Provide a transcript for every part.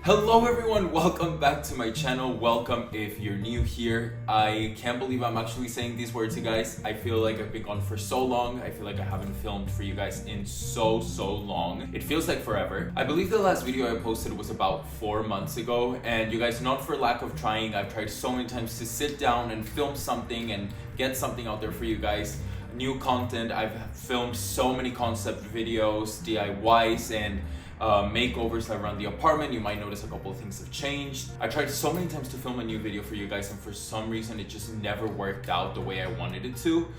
Hello everyone, welcome back to my channel. Welcome if you're new here. I can't believe I'm actually saying these words, you guys. I feel like I've been gone for so long. I feel like I haven't filmed for you guys in so long. It feels like forever. I believe the last video I posted was about 4 months ago, and you guys, not for lack of trying, I've tried so many times to sit down and film something and get something out there for you guys. New content. I've filmed so many concept videos, DIYs, and makeovers around the apartment. You might notice a couple of things have changed. I tried so many times to film a new video for you guys, and for some reason it just never worked out the way I wanted it to.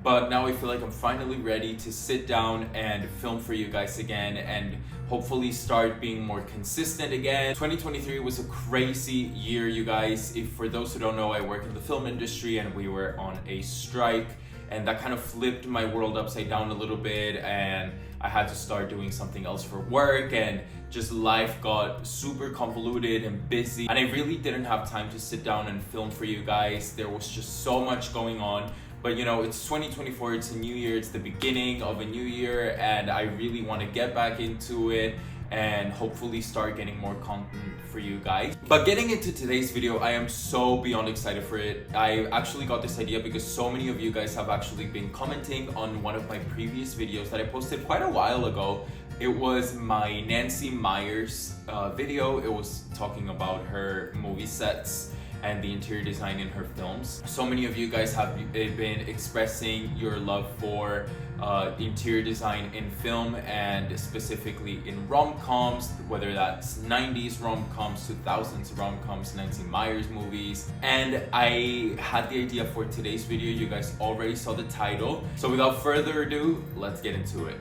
But now I feel like I'm finally ready to sit down and film for you guys again and hopefully start being more consistent again. 2023 was a crazy year, you guys. If for those who don't know, I work in the film industry and we were on a strike, and that kind of flipped my world upside down a little bit, and I had to start doing something else for work, and just life got super convoluted and busy, and I really didn't have time to sit down and film for you guys. There was just so much going on. But you know, it's 2024, it's a new year, it's the beginning of a new year, and I really want to get back into it and hopefully start getting more content for you guys. But getting into today's video, I am so beyond excited for it. I actually got this idea because so many of you guys have actually been commenting on one of my previous videos that I posted quite a while ago. It was my Nancy Meyers video. It was talking about her movie sets and the interior design in her films. So many of you guys have been expressing your love for interior design in film, and specifically in rom-coms, whether that's 90s rom-coms, 2000s rom-coms, Nancy Meyers movies. And I had the idea for today's video. You guys already saw the title. So without further ado, let's get into it.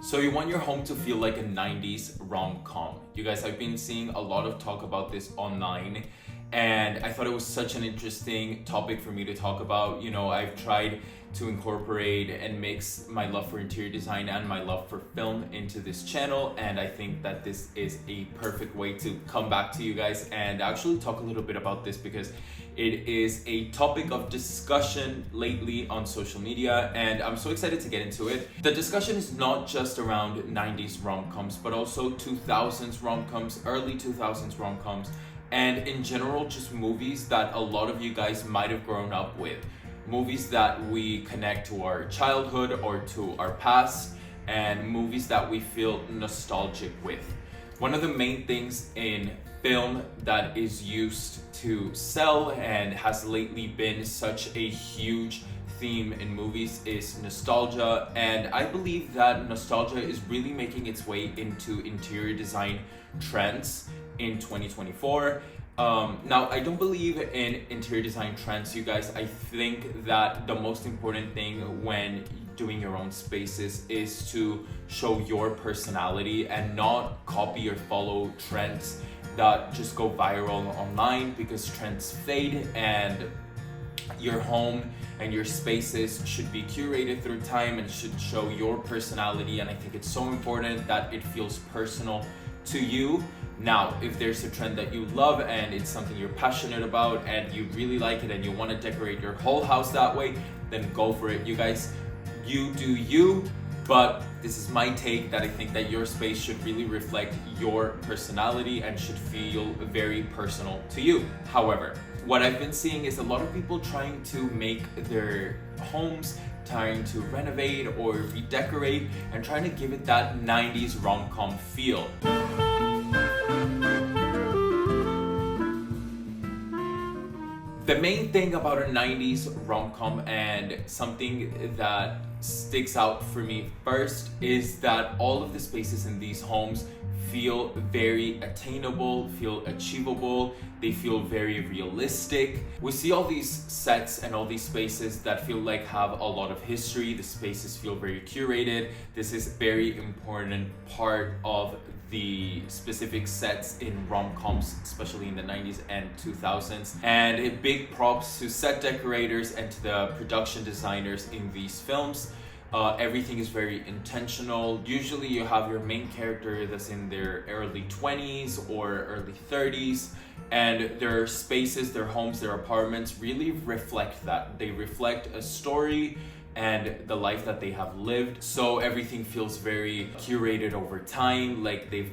So you want your home to feel like a 90s rom-com. You guys, I've been seeing a lot of talk about this online, and I thought it was such an interesting topic for me to talk about. You know, I've tried to incorporate and mix my love for interior design and my love for film into this channel, and I think that this is a perfect way to come back to you guys and actually talk a little bit about this, because it is a topic of discussion lately on social media, and I'm so excited to get into it. The discussion is not just around 90s rom-coms, but also 2000s rom-coms, early 2000s rom-coms, and in general, just movies that a lot of you guys might have grown up with. Movies that we connect to our childhood or to our past, and movies that we feel nostalgic with. One of the main things in film that is used to sell and has lately been such a huge theme in movies is nostalgia, and I believe that nostalgia is really making its way into interior design trends in 2024. Now, I don't believe in interior design trends, you guys. I think that the most important thing when doing your own spaces is to show your personality and not copy or follow trends that just go viral online, because trends fade, and your home and your spaces should be curated through time and should show your personality. And I think it's so important that it feels personal to you. Now, if there's a trend that you love and it's something you're passionate about and you really like it and you want to decorate your whole house that way, then go for it. You guys, you do you, but this is my take, that I think that your space should really reflect your personality and should feel very personal to you. However, what I've been seeing is a lot of people trying to make their homes, trying to renovate or redecorate, and trying to give it that 90s rom-com feel. The main thing about a 90s rom-com, and something that sticks out for me first, is that all of the spaces in these homes feel very attainable, feel achievable, they feel very realistic. We see all these sets and all these spaces that feel like have a lot of history. The spaces feel very curated. This is a very important part of the specific sets in rom-coms, especially in the 90s and 2000s. And a big props to set decorators and to the production designers in these films. Everything is very intentional. Usually you have your main character that's in their early 20s or early 30s, and their spaces, their homes, their apartments really reflect that. They reflect a story and the life that they have lived. So everything feels very curated over time, like they've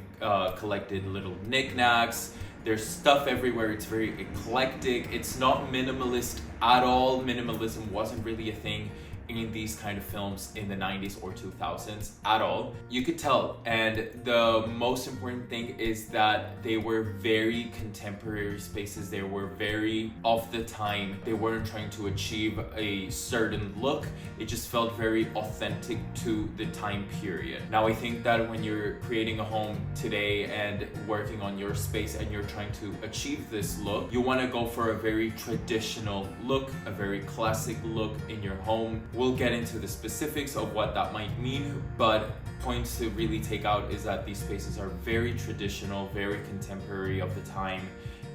collected little knickknacks. There's stuff everywhere. It's very eclectic. It's not minimalist at all. Minimalism wasn't really a thing in these kind of films in the 90s or 2000s at all. You could tell. And the most important thing is that they were very contemporary spaces. They were very of the time. They weren't trying to achieve a certain look. It just felt very authentic to the time period. Now I think that when you're creating a home today and working on your space and you're trying to achieve this look, you want to go for a very traditional look, a very classic look in your home. We'll get into the specifics of what that might mean, but points to really take out is that these spaces are very traditional, very contemporary of the time,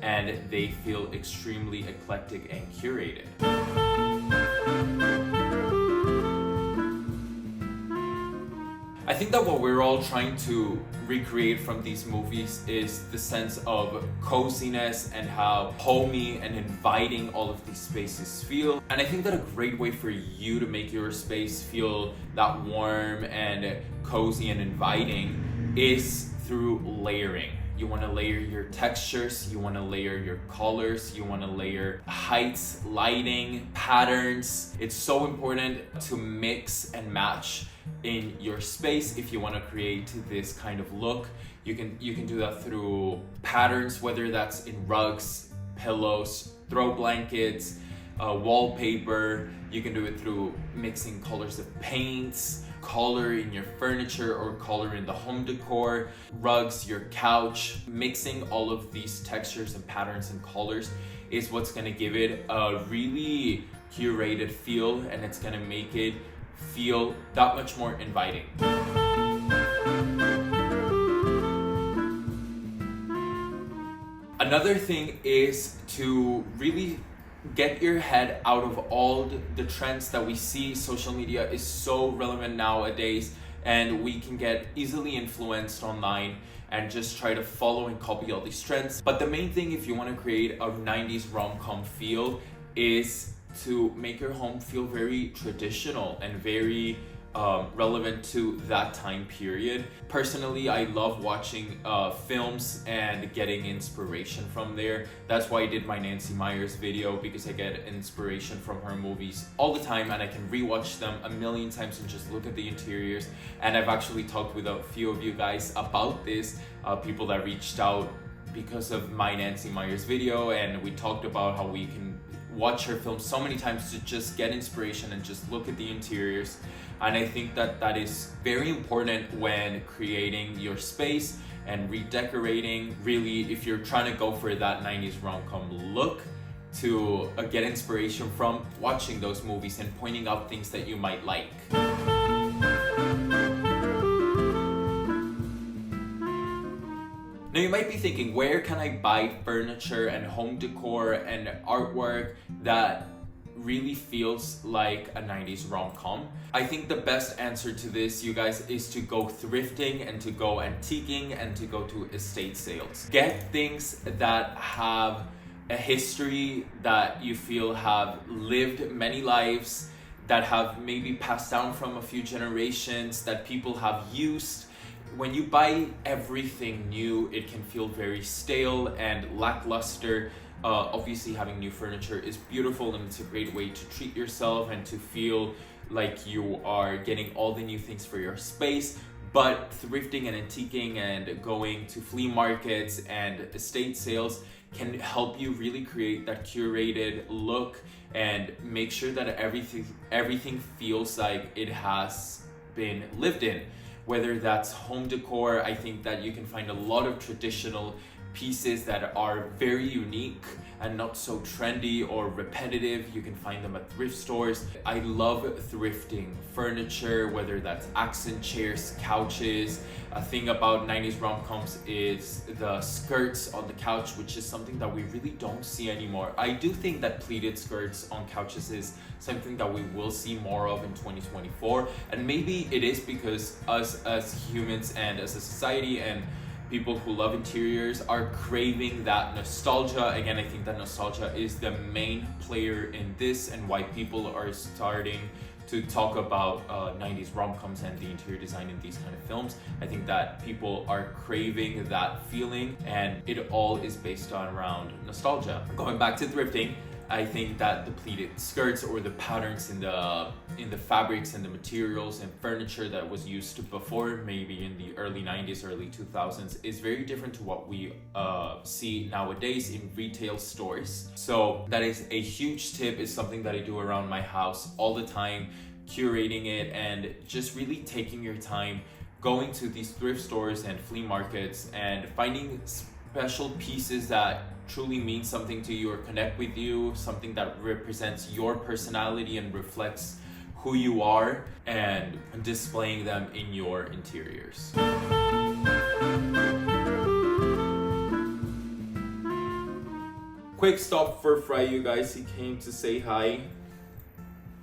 and they feel extremely eclectic and curated. I think that what we're all trying to recreate from these movies is the sense of coziness and how homey and inviting all of these spaces feel. And I think that a great way for you to make your space feel that warm and cozy and inviting is through layering. You want to layer your textures, you want to layer your colors, you want to layer heights, lighting, patterns. It's so important to mix and match in your space if you want to create this kind of look. You can do that through patterns, whether that's in rugs, pillows, throw blankets, wallpaper. You can do it through mixing colors of paints, color in your furniture or color in the home decor, rugs, your couch. Mixing all of these textures and patterns and colors is what's going to give it a really curated feel, and it's going to make it feel that much more inviting. Another thing is to really get your head out of all the trends that we see. Social media is so relevant nowadays, and we can get easily influenced online and just try to follow and copy all these trends. But the main thing, if you want to create a 90s rom-com feel, is to make your home feel very traditional and very relevant to that time period. Personally, I love watching films and getting inspiration from there. That's why I did my Nancy Meyers video, because I get inspiration from her movies all the time and I can rewatch them a million times and just look at the interiors. And I've actually talked with a few of you guys about this, people that reached out because of my Nancy Meyers video, and we talked about how we can watch her film so many times to just get inspiration and just look at the interiors. And I think that that is very important when creating your space and redecorating. Really, if you're trying to go for that 90s rom-com look, to get inspiration from watching those movies and pointing out things that you might like. Now you might be thinking, where can I buy furniture and home decor and artwork that really feels like a 90s rom-com? I think the best answer to this, you guys, is to go thrifting and to go antiquing and to go to estate sales. Get things that have a history, that you feel have lived many lives, that have maybe passed down from a few generations, that people have used. When you buy everything new, it can feel very stale and lackluster. Obviously, having new furniture is beautiful and it's a great way to treat yourself and to feel like you are getting all the new things for your space. But thrifting and antiquing and going to flea markets and estate sales can help you really create that curated look and make sure that everything feels like it has been lived in. Whether that's home decor, I think that you can find a lot of traditional pieces that are very unique and not so trendy or repetitive. You can find them at thrift stores. I love thrifting furniture, whether that's accent chairs, couches. A thing about 90s rom-coms is the skirts on the couch, which is something that we really don't see anymore. I do think that pleated skirts on couches is something that we will see more of in 2024. And maybe it is because us as humans and as a society and people who love interiors are craving that nostalgia. Again, I think that nostalgia is the main player in this and why people are starting to talk about 90s rom-coms and the interior design in these kind of films. I think that people are craving that feeling, and it all is based on around nostalgia. Going back to thrifting, I think that the pleated skirts or the patterns in the fabrics and the materials and furniture that was used before, maybe in the early 90s, early 2000s, is very different to what we see nowadays in retail stores. So that is a huge tip. It's something that I do around my house all the time, curating it and just really taking your time going to these thrift stores and flea markets and finding special pieces that truly mean something to you or connect with you, something that represents your personality and reflects who you are, and displaying them in your interiors. Quick stop for Fry, you guys. He came to say hi.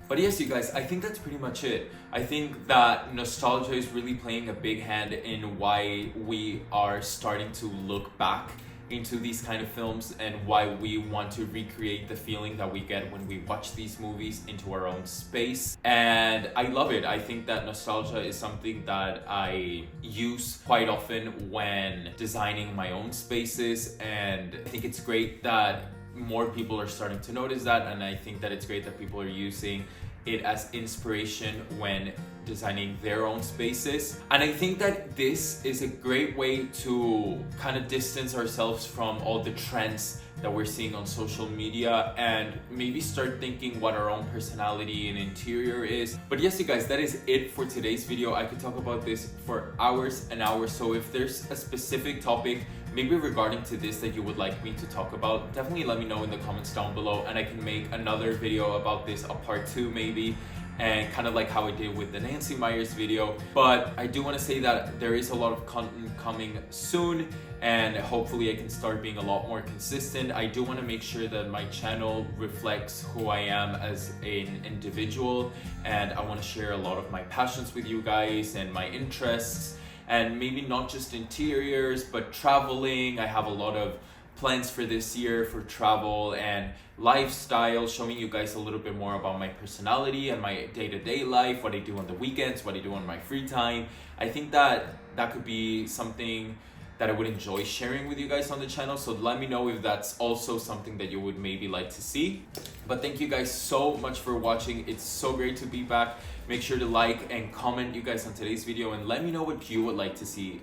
But yes, you guys, I think that's pretty much it. I think that nostalgia is really playing a big hand in why we are starting to look back into these kind of films and why we want to recreate the feeling that we get when we watch these movies into our own space. And I love it. I think that nostalgia is something that I use quite often when designing my own spaces, and I think it's great that more people are starting to notice that, and I think that it's great that people are using it as inspiration when designing their own spaces. And I think that this is a great way to kind of distance ourselves from all the trends that we're seeing on social media and maybe start thinking what our own personality and interior is. But yes, you guys, that is it for today's video. I could talk about this for hours and hours. So if there's a specific topic, maybe regarding to this, that you would like me to talk about, definitely let me know in the comments down below, and I can make another video about this, a part 2 maybe, and kind of like how I did with the Nancy Meyers video. But I do want to say that there is a lot of content coming soon, and hopefully I can start being a lot more consistent. I do want to make sure that my channel reflects who I am as an individual, and I want to share a lot of my passions with you guys and my interests, and maybe not just interiors, but traveling. I have a lot of plans for this year for travel and lifestyle, showing you guys a little bit more about my personality and my day-to-day life, what I do on the weekends, what I do on my free time. I think that that could be something that I would enjoy sharing with you guys on the channel. So let me know if that's also something that you would maybe like to see. But thank you guys so much for watching. It's so great to be back. Make sure to like and comment, you guys, on today's video, and let me know what you would like to see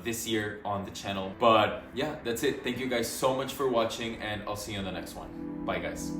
this year on the channel. But yeah, that's it. Thank you guys so much for watching, and I'll see you in the next one. Bye, guys.